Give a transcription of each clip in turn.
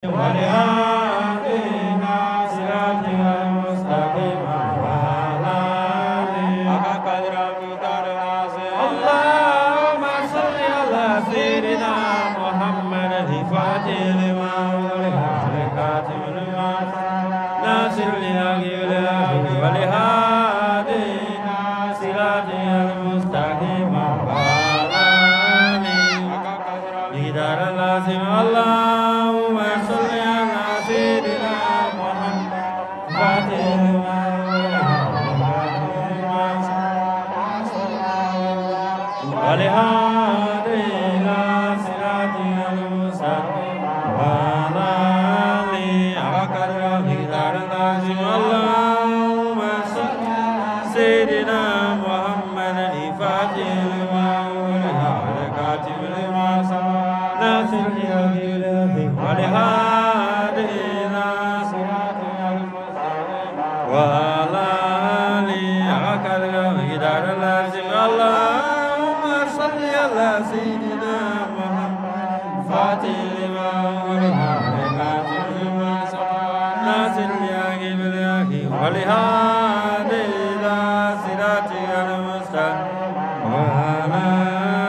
ولهادينا صراطك المستقيم وعلى آله حق قدره ومقداره العظيم. اللهم صل على سيدنا محمد الفاتح لما أغلق والخاتم لما ناصر الحق بالحق ولهادينا صراطك المستقيم وعلى آله حق قدره ومقداره العظيم. اللهم صل على سيدنا محمد الفاتح لما ولهادينا صراطك المستقيم وعلى آله حق قدره ومقداره العظيم. اللهم صل على سيدنا محمد الفاتح لما أغلق والخاتم لما سبق ناصر الحق بالحق ولهادينا صراطك المستقيم وعلى آله حق قدره ومقداره العظيم. اللهم صل على سيدنا محمد الفاتح لما أغلق والخاتم لما سبق ناصر الحق بالحق ولهادينا صراطك المستقيم وعلى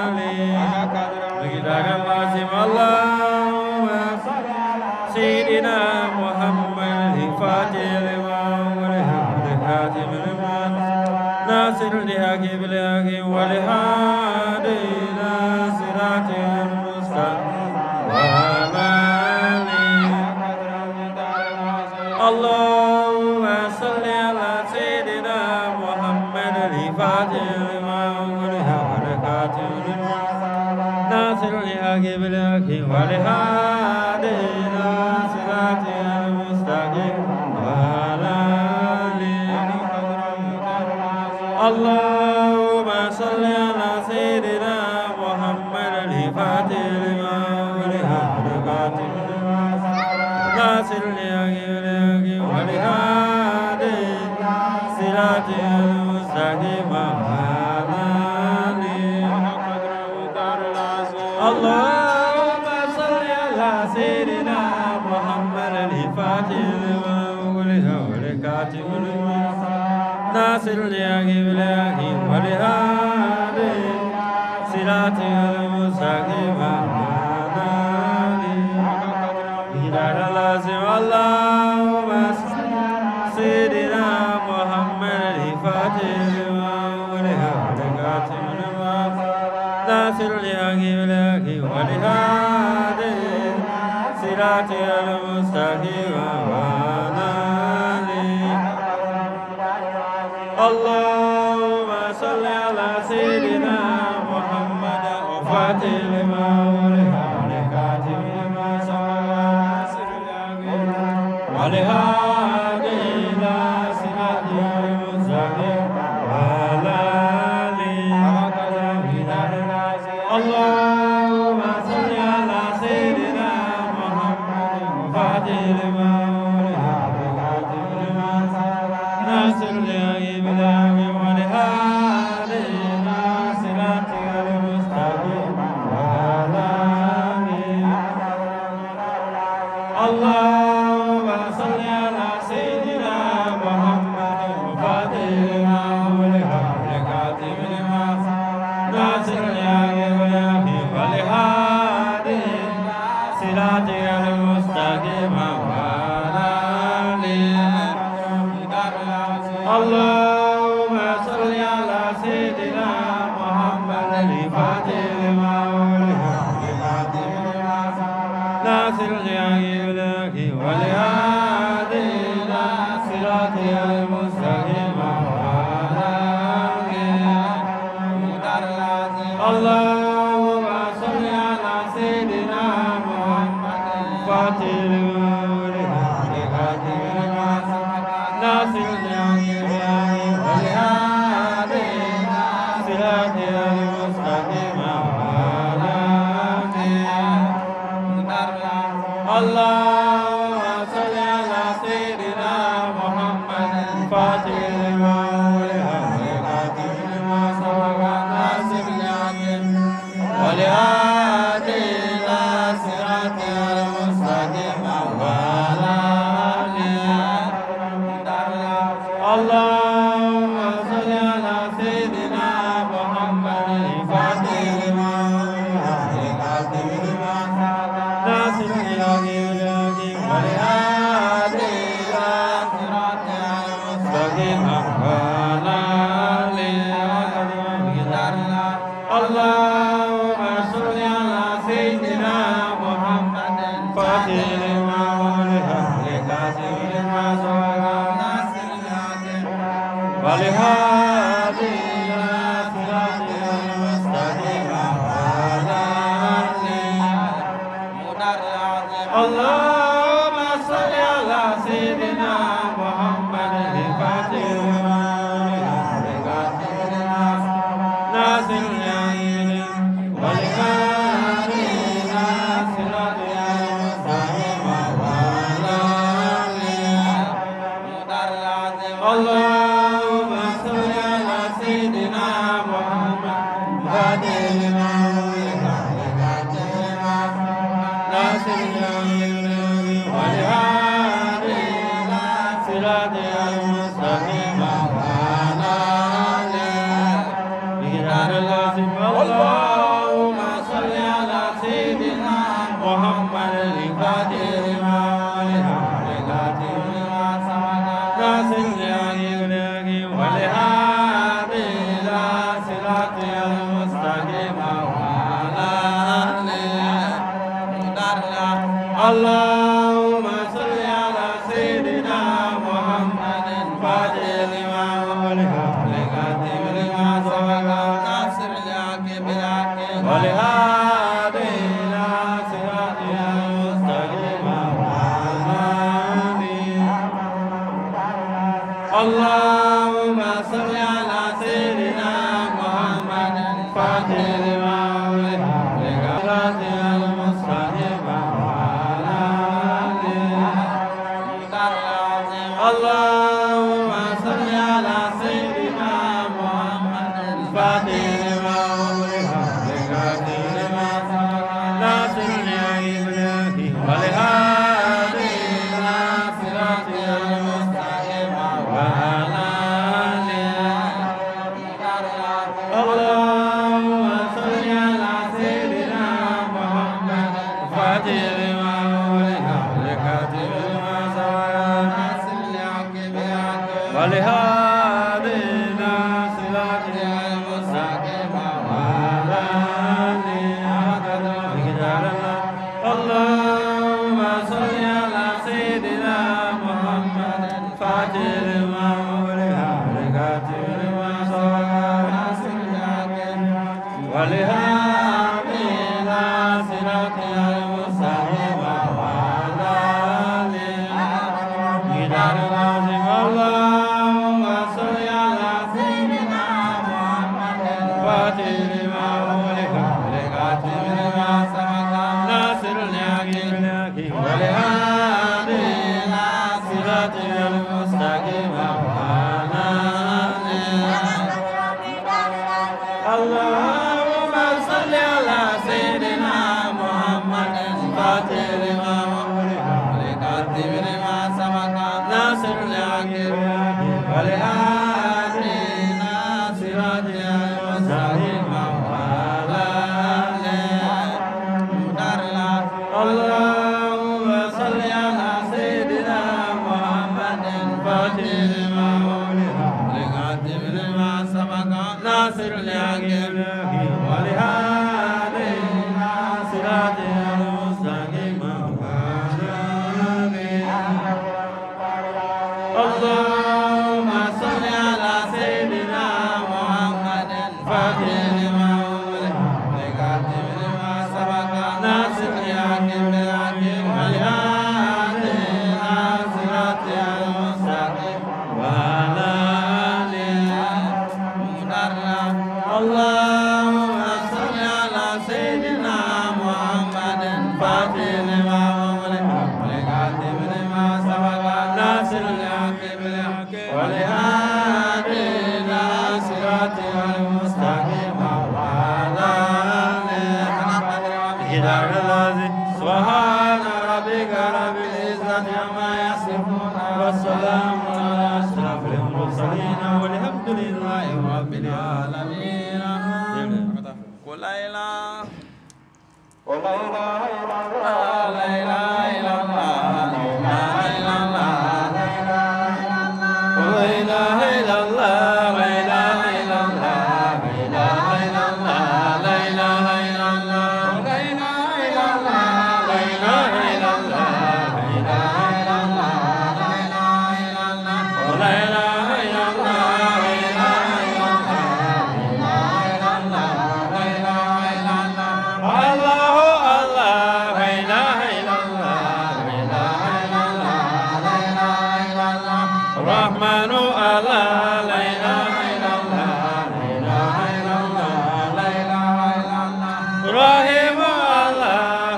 آله حق قدره ومقداره العظيم. اللهم صل على سيدنا محمد الفاتح لما أغلق والخاتم لما ناصر الحق بالحق ولهادينا صراطك المستقيم وعلى آله حق قدره ومقداره العظيم. اللهم صل على سيدنا محمد الفاتح لما أغلق والخاتم لما ناصر الحق بالحق ولهادينا صراطك المستقيم وعلى آله حق قدره ومقداره العظيم. اللهم صل على سيدنا محمد الفاتح لما أغلق والخاتم لما ناصر الحق بالحق ولهادينا صراطك المستقيم وعلى آله حق قدره ومقداره العظيم. اللهم صل على سيدنا محمد الفاتح لما أغلق والخاتم لما ناصر الحق بالحق ولهادينا صراطك المستقيم وعلى آله حق قدره ومقداره العظيم. اللهم صل على سيدنا محمد الفاتح لما أغلق والخاتم لما ناصر الحق بالحق ولهادينا صراطك المستقيم وعلى آله. اللهم صل على سيدنا محمد الفاتح لما أغلق والخاتم لما سبق ناصر الحق ولهادينا صراطك المستقيم وعلى آله حق قدره ومقداره العظيم. اللهم صل على سيدنا محمد الفاتح لما أغلق والخاتم لما سبق ناصر الحق بالحق ولهادينا صراطك المستقيم وعلى آله. اللهم صل على سيدنا محمد الفاتح لما أغلق والخاتم لما سبق ناصر الحق بالحق ولهادينا صراطك المستقيم وعلى آله. اللهم صل على سيدنا محمد الفاتح لما أغلق والخاتم لما سبق ناصر الحق بالحق ولهادينا صراطك المستقيم وعلى آله. اللهم صل على سيدنا محمد الفاتح لما أغلق والخاتم لما سبق ناصر الحق بالحق ولهادينا صراطك المستقيم وعلى آله. اللهم صل على سيدنا محمد الفاتح لما أغلق والخاتم لما سبق ناصر الحق ولهادينا صراطك المستقيم وعلى اللهم صل على سيدنا محمد الفاتح لما خاتم لما ناصر الحق بالحق والهادي إلى صراطك المستقيم وعلى اللهم صل على سيدنا محمد الفاتح لما خاتم لما سبق ناصر الحق والهادي إلى صراطك المستقيم وعلى اللهم صل على سيدنا محمد الفاتح لما خاتم لما ناصر الحق والهادي إلى صراطك المستقيم وعلى اللهم صل على سيدنا محمد الفاتح لما خاتم لما ناصر الحق والهادي إلى صراطك المستقيم وعلى اللهم صل على سيدنا محمد الفاتح لما خاتم لما سبق ناصر الحق والهادي إلى صراطك المستقيم وعلى اللهم صل على سيدنا محمد الفاتح لما خاتم لما سبق ناصر الحق بالحق والهادي إلى صراطك المستقيم وعلى اللهم صل على سيدنا محمد الفاتح لما خاتم المستقيم وعلى اللهم صل على سيدنا محمد الفاتح لما خاتم لما ناصر الحق والهادي إلى صراطك المستقيم وعلى اللهم صل على سيدنا محمد الفاتح لما خاتم لما سبق ناصر الحق بالحق والهادي إلى صراطك المستقيم وعلى اللهم صل على سيدنا محمد الفاتح لما خاتم لما سبق ناصر الحق والهادي إلى صراطك المستقيم وعلى اللهم صل على سيدنا محمد الفاتح لما خاتم لما سبق ناصر الحق والهادي إلى صراطك المستقيم وعلى اللهم صل على سيدنا محمد الفاتح لما خاتم لما سبق ناصر الحق والهادي إلى صراطك المستقيم وعلى اللهم صل على سيدنا محمد الفاتح لما خاتم لما سبق ناصر الحق والهادي إلى صراطك المستقيم اللهم صل على سيدنا محمد الفاتح لما خاتم لما سبق ناصر الحق بالحق والهادي إلى صراطك المستقيم وعلى اللهم صل على سيدنا محمد الفاتح لما خاتم لما سبق ناصر الحق بالحق والهادي إلى صراطك المستقيم وعلى سبحان ربك رب العزة الصفات عما يصفون والسلام على أشرف المرسلين والحمد لله رب العالمين. قل لا إله إلا الله لا إله إلا الله لا إله إلا الله لا إله إلا الله لا إله إلا الله لا إله إلا الله لا إله إلا الله لا إله إلا الله لا إله إلا الله لا إله إلا الله لا إله إلا الله الله الله لا إله إلا الله لا إله إلا الله الرحمن الله لا إله إلا الله لا إله إلا الله لا إله إلا الله الرحيم الله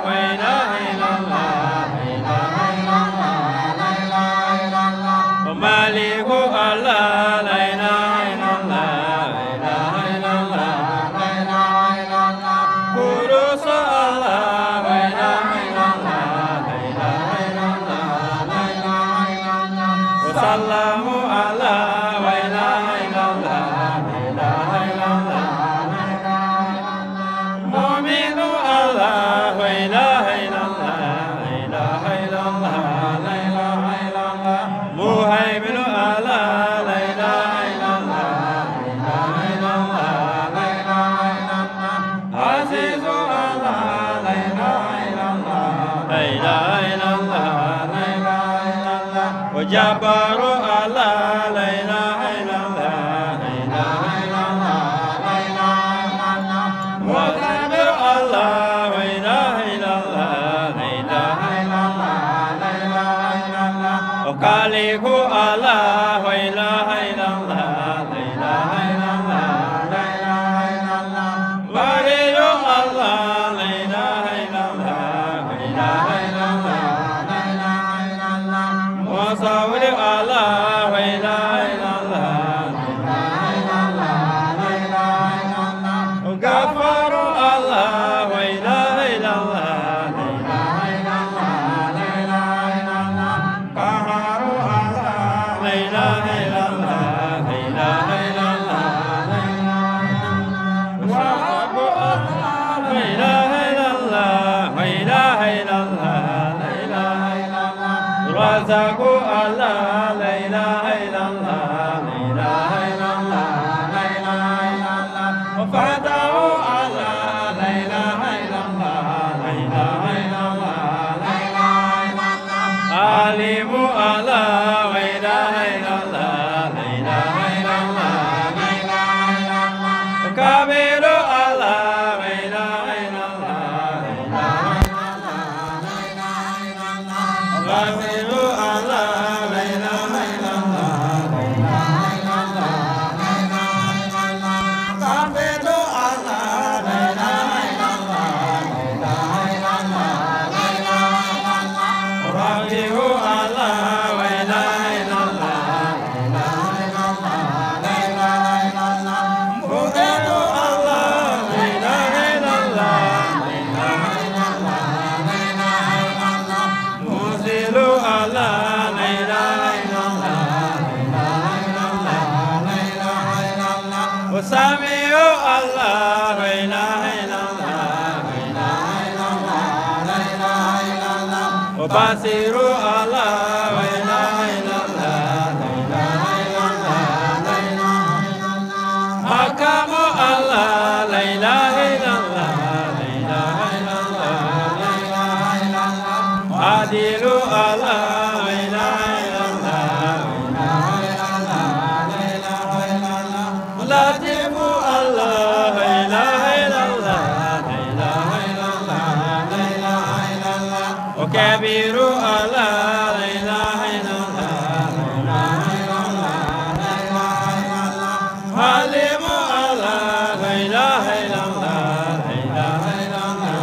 لا إله إلا الله لا إله إلا الله ومالك الله لا إله إلا الله لا إله إلا الله لا إله إلا الله قدوس الله لا إله إلا الله لا إله إلا الله لا إله إلا الله وسلام الله لا إله إلا الله لا إله إلا الله لا إله إلا الله مؤمن الله لا إله إلا الله لا إله إلا الله لا إله إلا الله مهيمن الله لا إله إلا الله لا إله إلا الله لا إله إلا الله عزيز الله لا إله إلا الله لا إله إلا الله لا إله إلا الله وجبار الله لا إله إلا الله لا إله إلا الله لا إله إلا الله مقتدر الله لا إله إلا الله لا إله إلا الله لا إله إلا الله وخالق الله لا إله إلا الله لا إله إلا الله لا إله إلا الله ولي الله لا إله إلا الله لا إله إلا الله لا إله إلا الله وصور الله لا إله إلا الله لا إله إلا الله لا إله إلا الله وغفار الله لا إله إلا الله لا إله إلا الله لا إله إلا الله قهار الله لا إله إلا الله لا إله إلا الله لا إله إلا الله وهب الله لا إله إلا الله لا إله إلا الله لا إله إلا الله رزق الله لا إله إلا الله لا إله إلا الله لا إله إلا الله وفتح الله لا إله إلا الله لا إله إلا الله لا إله إلا الله عليم الله لا إله إلا الله لا إله إلا الله لا إله إلا الله كبير الله لا إله إلا الله لا إله إلا الله لا إله إلا الله غفير الله لا إله إلا الله لا إله إلا الله لا إله إلا الله غفير الله لا إله إلا الله لا إله إلا الله لا إله إلا الله رفيع الله لا إله إلا الله لا إله إلا الله لا إله إلا الله مقيت الله لا إله إلا الله لا إله إلا الله لا إله إلا الله منزل الله لا إله إلا الله لا إله إلا الله لا إله إلا الله وسميع الله لا إله إلا الله لا إله إلا الله لا إله إلا الله وبصير الله لا إله إلا الله لا إله إلا الله لا إله إلا الله حكم الله لا إله إلا الله لا إله إلا الله لا إله إلا الله عادل الله لا إله إلا الله لا إله إلا الله لا إله إلا الله لطيف الله لا إله إلا الله لا إله إلا الله لا إله إلا الله وكبير الله لا إله إلا الله لا إله إلا الله لا إله إلا الله حليم الله لا إله إلا الله لا إله إلا الله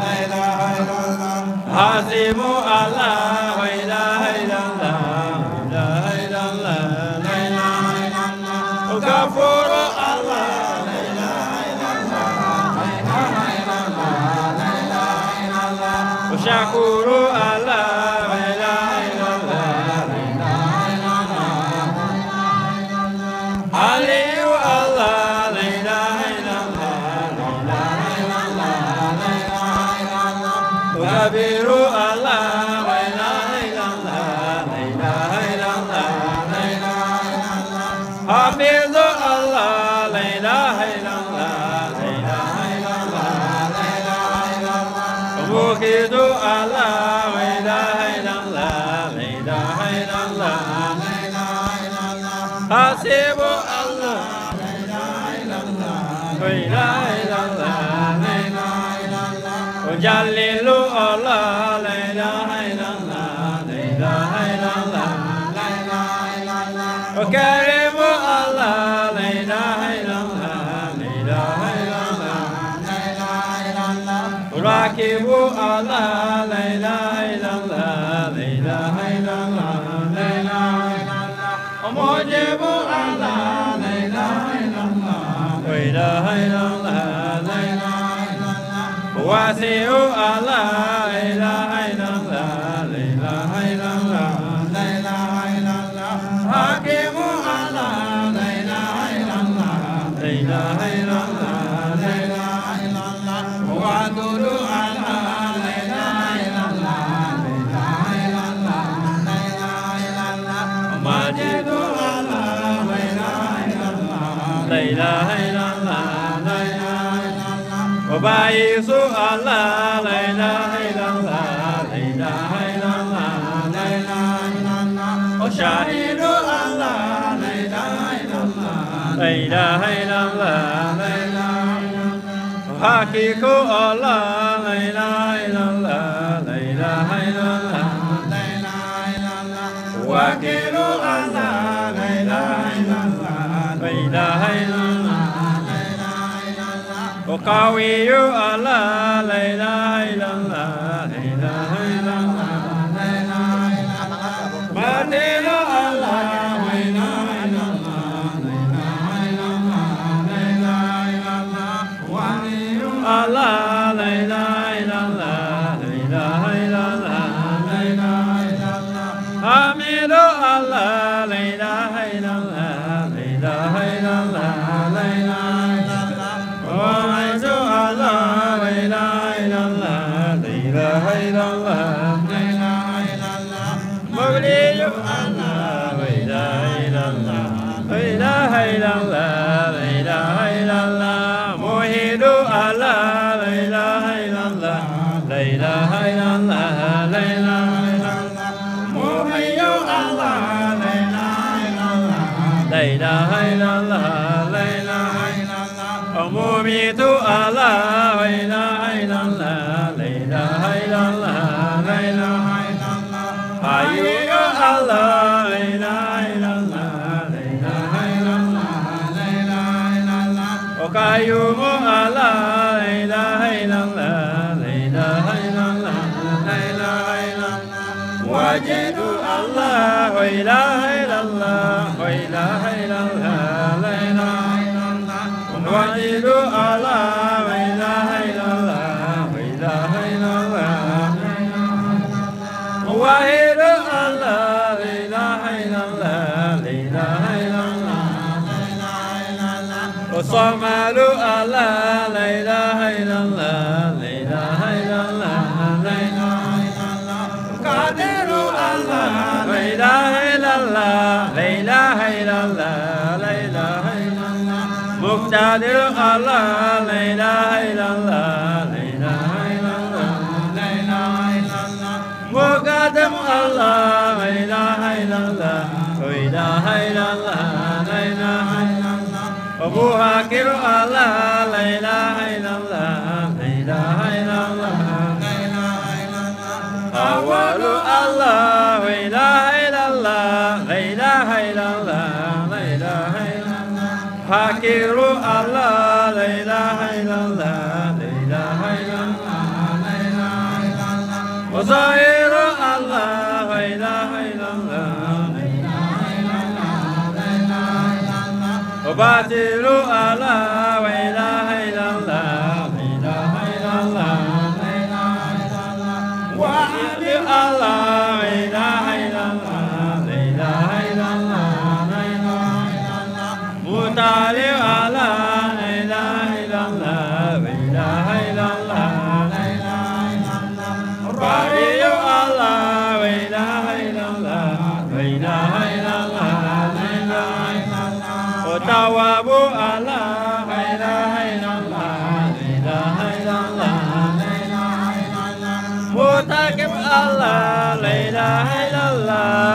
لا إله إلا الله حسيب الله لا إله ilaha illallah la ilaha illallah hasibu Allah la ilaha illallah la ilaha illallah la ilaha illallah jallilu Allah la ilaha illallah la ilaha illallah la ilaha illallah karimu Allah la ilaha illallah la ilaha illallah la ilaha illallah rakibu Allah la ilaha illallah la ilaha illallah la ilaha illallah mujibu Allah la ilaha illallah la ilaha illallah la ilaha illallah wasi'u Allah la ilaha illallah la ilaha illallah la ilaha illallah hakimu Allah la ilaha illallah la ilaha illallah la ilaha illallah wadudu Allah la ilaha illallah la ilaha illallah la ilaha illallah majidu Allah la ilaha illallah la ilaha illallah la ilaha illallah wabayisu Allah la ilaha illallah la ilaha illallah la ilaha illallah shahidu Allah la ilaha illallah la ilaha illallah la ilaha illallah hakiku Allah la ilaha illallah la ilaha illallah la ilaha illallah wakilu Allah la ilaha illallah la ilaha illallah la ilaha illallah qawiyu Allah la ilaha illallah la ilaha illallah la ilaha illallah matilu Allah la ilaha illallah la ilaha illallah la ilaha illallah waliyu Allah la ilaha illallah la ilaha illallah la ilaha illallah hamidu Allah la ilaha illallah la ilaha illallah la ilaha illallah wa'azu Allah la ilaha illallah la ilaha illallah la ilaha illallah mawliyu Allah la ilaha illallah la ilaha illallah la ilaha illallah muhidu Allah la ilaha illallah la ilaha illallah la ilaha illallah muhayyu Allah la ilaha illallah la ilaha illallah la ilaha illallah mumitu Allah la ilaha illallah la ilaha illallah la ilaha illallah hayyu Allah la ilaha illallah la ilaha illallah la ilaha illallah qayyum Allah la ilaha illallah la ilaha illallah la ilaha illallah wajidu Allah la ilaha illallah la ilaha illallah la ilaha illallah wajidu Allah la ilaha illallah la ilaha illallah wahidu Allah la ilaha illallah la ilaha illallah la ilaha illallah samalu Allah la ilaha illallah la ilaha illallah la ilaha illallah qadiru Allah la ilaha illallah la ilaha illallah la ilaha illallah muqtadir Allah la ilaha illallah la ilaha illallah la ilaha illallah muqaddam Allah la ilaha illallah la ilaha illallah la ilaha illallah muhakir Allah la ilaha illallah la ilaha illallah la ilaha illallah awalu Allah la ilaha illallah la ilaha illallah la ilaha illallah hakiru Allah la ilaha illallah la ilaha illallah la ilaha illallah wazahiru Allah la ilaha illallah la ilaha illallah la ilaha illallah wabatilu Allah la ilaha illallah la ilaha illallah la ilaha illallah wa'ali Allah la ilaha illallah la ilaha illallah la ilaha illallah mutali Allah la ilaha illallah la ilaha illallah la ilaha illallah bariyu Allah la ilaha illallah la ilaha illallah la ilaha illallah tawabu Allah la ilaha illallah la ilaha illallah la ilaha illallah. Mutakib Allah la ilaha illallah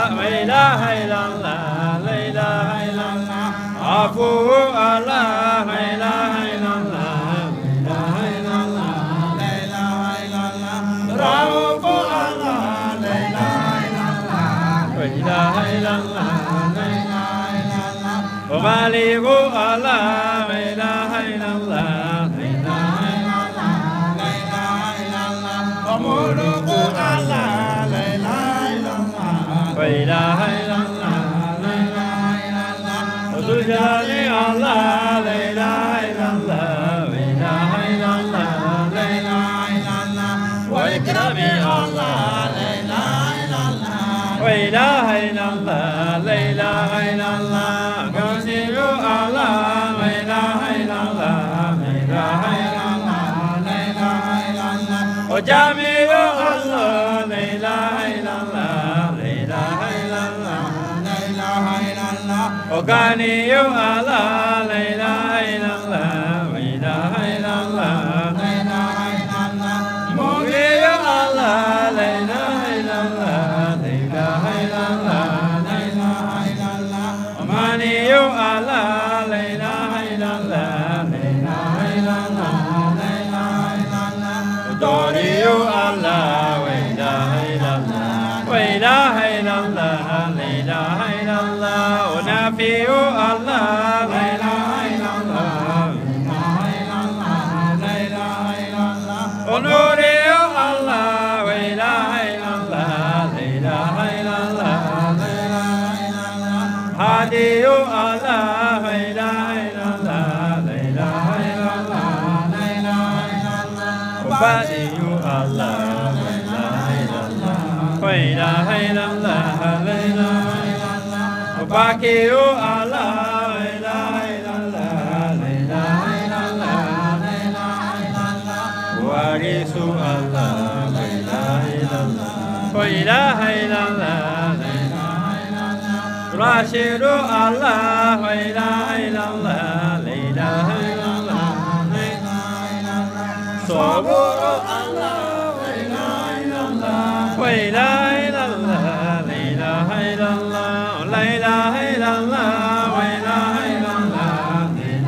ilaha illallah, la ilaha illallah. Afu Allah, la ilaha illallah, la ilaha illallah, la ilaha illallah. Raufu Allah, la ilaha illallah, la ilaha illallah, la ilaha illallah. Maliku Allah, la ilaha illallah, la ilaha illallah, la ilaha illallah. Muluku Allah, la ilaha illallah, la ilaha illallah, la ilaha illallah. Dhul Jalali Allah, la ilaha illallah, la ilaha illallah, la ilaha illallah. Wa ikrami Allah, la ilaha illallah, la ilaha illallah, la ilaha illallah. Gausiyu Allah, la ilaha illallah, la ilaha illallah, la ilaha illallah. Jamiu Allah, la ilaha illallah, la ilaha illallah, la ilaha illallah. Ganiyu Allah, la ilaha illallah, la ilaha illallah, la ilaha illallah. Mugiyu Allah, la ilaha illallah, la ilaha illallah, la ilaha illallah. Maniyu Allah, la ilaha illallah, la ilaha illallah, la ilaha illallah. Doriyu Allah, la ilaha illallah, la ilaha illallah, la ilaha illallah. Nafiyu Allah, la ilaha illallah, la ilaha illallah, la ilaha illallah. Nuriyu Allah, la ilaha illallah, la ilaha illallah, la ilaha illallah. Hadiyu Allah, la ilaha illallah, la ilaha illallah, la ilaha illallah. Badiyu Allah, la ilaha illallah, la ilaha illallah, la ilaha illallah. Bakiyu Allah, la ilaha illallah, la ilaha illallah, la ilaha illallah. Warisu Allah, la ilaha illallah, la ilaha illallah, la ilaha illallah. Rashidu Allah, la ilaha illallah, la ilaha illallah, la ilaha illallah. Saburu Allah, la ilaha illallah, la ilaha illallah, la ilaha illallah. La ilaha illallah, la ilaha illallah, la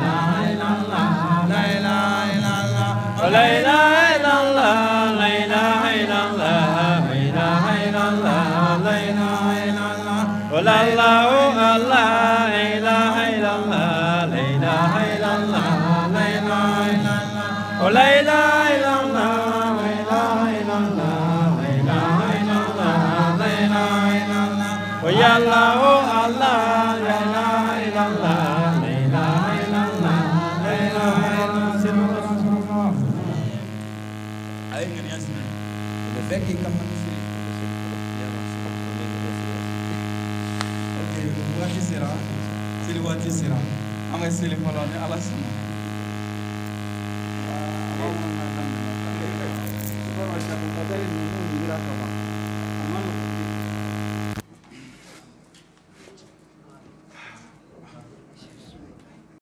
ilaha illallah, la ilaha illallah, la ilaha illallah, la ilaha illallah, la ilaha illallah, la ilaha illallah. La ilaha illallah, la ilaha illallah, la ilaha illallah, la ilaha illallah, la ilaha illallah, la ilaha illallah, la ilaha illallah. Ya Allah, Allah, la ilaha illallah, la ilaha illallah, la ilaha illallah. Ay ngeen yasna. Le fekk kam na ci. Okay, wati sira. Sili wati sira. Amay sili falone ala sama. Wa ma na tan. Ba ma sha ko kadari ni ni gira ka.